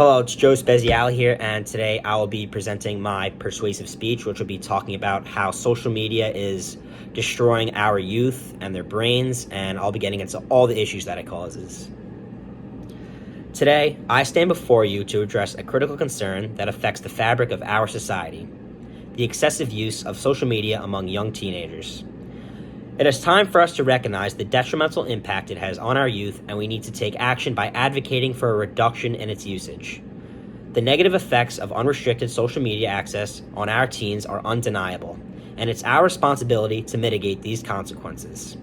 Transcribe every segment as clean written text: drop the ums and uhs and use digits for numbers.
Hello, it's Joe Speziale here, and today I will be presenting my persuasive speech, which will be talking about how social media is destroying our youth and their brains, and I'll be getting into all the issues that it causes. Today, I stand before you to address a critical concern that affects the fabric of our society: the excessive use of social media among young teenagers. It is time for us to recognize the detrimental impact it has on our youth, and we need to take action by advocating for a reduction in its usage. The negative effects of unrestricted social media access on our teens are undeniable, and it's our responsibility to mitigate these consequences.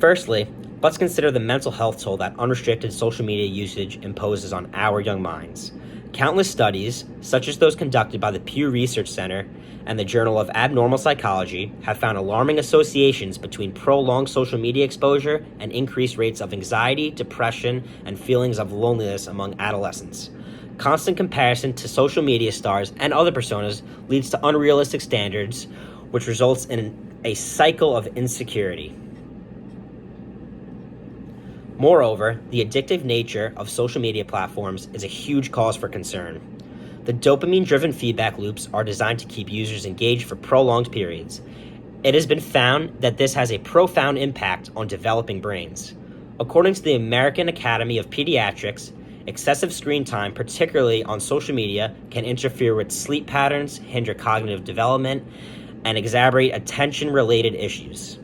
Firstly, let's consider the mental health toll that unrestricted social media usage imposes on our young minds. Countless studies, such as those conducted by the Pew Research Center and the Journal of Abnormal Psychology, have found alarming associations between prolonged social media exposure and increased rates of anxiety, depression, and feelings of loneliness among adolescents. Constant comparison to social media stars and other personas leads to unrealistic standards, which results in a cycle of insecurity. Moreover, the addictive nature of social media platforms is a huge cause for concern. The dopamine-driven feedback loops are designed to keep users engaged for prolonged periods. It has been found that this has a profound impact on developing brains. According to the American Academy of Pediatrics, excessive screen time, particularly on social media, can interfere with sleep patterns, hinder cognitive development, and exacerbate attention-related issues.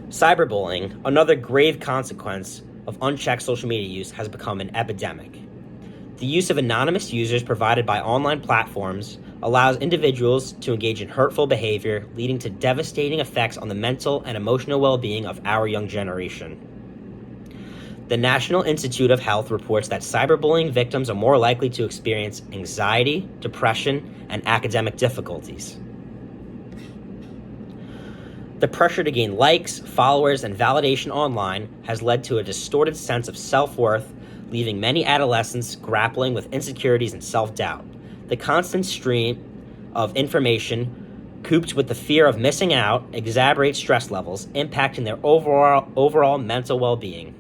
Cyberbullying, another grave consequence of unchecked social media use, has become an epidemic. The use of anonymous users provided by online platforms allows individuals to engage in hurtful behavior, leading to devastating effects on the mental and emotional well-being of our young generation. The National Institute of Health reports that cyberbullying victims are more likely to experience anxiety, depression, and academic difficulties. The pressure to gain likes, followers, and validation online has led to a distorted sense of self-worth, leaving many adolescents grappling with insecurities and self-doubt. The constant stream of information, cooped with the fear of missing out, exacerbates stress levels, impacting their overall mental well-being.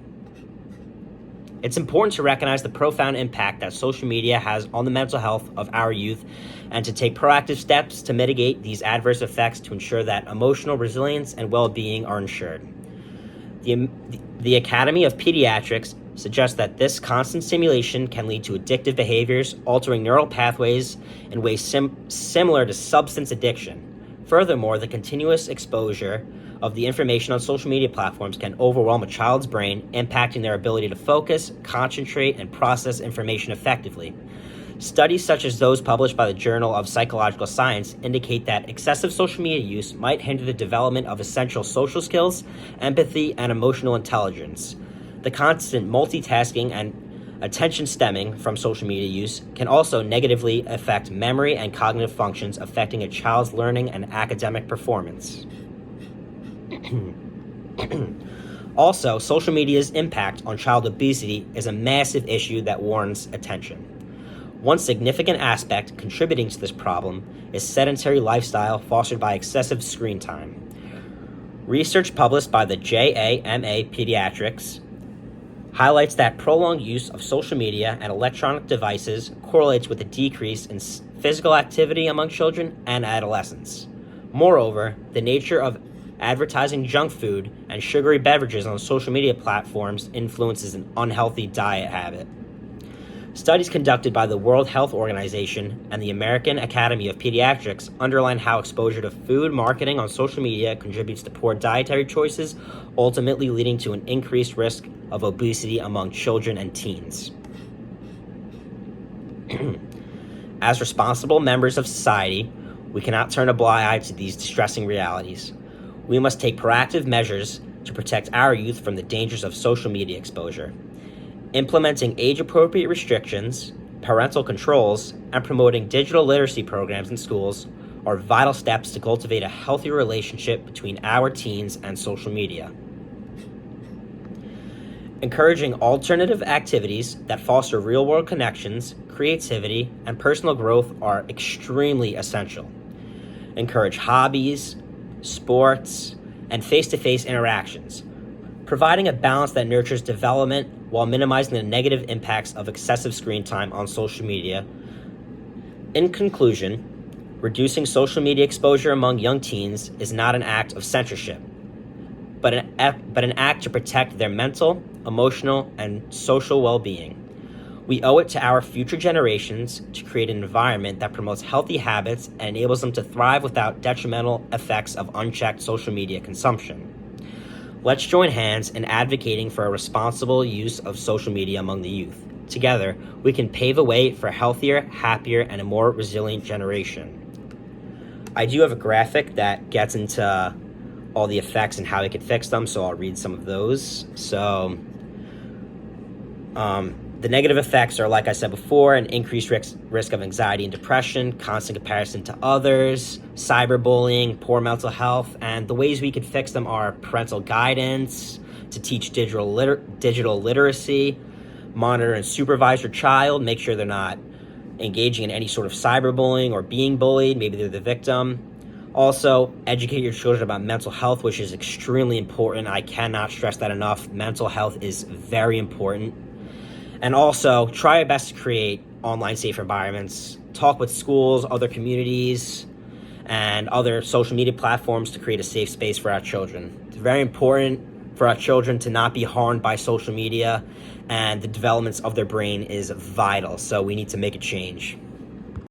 It's important to recognize the profound impact that social media has on the mental health of our youth and to take proactive steps to mitigate these adverse effects to ensure that emotional resilience and well-being are ensured. The Academy of Pediatrics suggests that this constant stimulation can lead to addictive behaviors, altering neural pathways in ways similar to substance addiction. Furthermore, the continuous exposure of the information on social media platforms can overwhelm a child's brain, impacting their ability to focus, concentrate, and process information effectively. Studies such as those published by the Journal of Psychological Science indicate that excessive social media use might hinder the development of essential social skills, empathy, and emotional intelligence. The constant multitasking and attention stemming from social media use can also negatively affect memory and cognitive functions, affecting a child's learning and academic performance. Also, social media's impact on child obesity is a massive issue that warrants attention. One significant aspect contributing to this problem is sedentary lifestyle fostered by excessive screen time. Research published by the JAMA Pediatrics highlights that prolonged use of social media and electronic devices correlates with a decrease in physical activity among children and adolescents. Moreover, the nature of advertising junk food and sugary beverages on social media platforms influences an unhealthy diet habit. Studies conducted by the World Health Organization and the American Academy of Pediatrics underline how exposure to food marketing on social media contributes to poor dietary choices, ultimately leading to an increased risk of obesity among children and teens. As responsible members of society, we cannot turn a blind eye to these distressing realities. We must take proactive measures to protect our youth from the dangers of social media exposure. Implementing age-appropriate restrictions, parental controls, and promoting digital literacy programs in schools are vital steps to cultivate a healthy relationship between our teens and social media. Encouraging alternative activities that foster real-world connections, creativity, and personal growth are extremely essential. Encourage hobbies, sports, and face-to-face interactions. providing a balance that nurtures development while minimizing the negative impacts of excessive screen time on social media. In conclusion, reducing social media exposure among young teens is not an act of censorship, but an act to protect their mental, emotional, and social well-being. We owe it to our future generations to create an environment that promotes healthy habits and enables them to thrive without detrimental effects of unchecked social media consumption. Let's join hands in advocating for a responsible use of social media among the youth. Together, we can pave a way for a healthier, happier, and a more resilient generation. I do have a graphic that gets into all the effects and how we could fix them, so I'll read some of those. So, the negative effects are, like I said before, an increased risk of anxiety and depression, constant comparison to others, cyberbullying, poor mental health, and the ways we could fix them are parental guidance, to teach digital literacy, monitor and supervise your child, make sure they're not engaging in any sort of cyberbullying or being bullied, maybe they're the victim. Also, educate your children about mental health, which is extremely important. I cannot stress that enough. Mental health is very important. And also, try your best to create online safe environments. Talk with schools, other communities, and other social media platforms to create a safe space for our children. It's very important for our children to not be harmed by social media, and the developments of their brain is vital, so we need to make a change.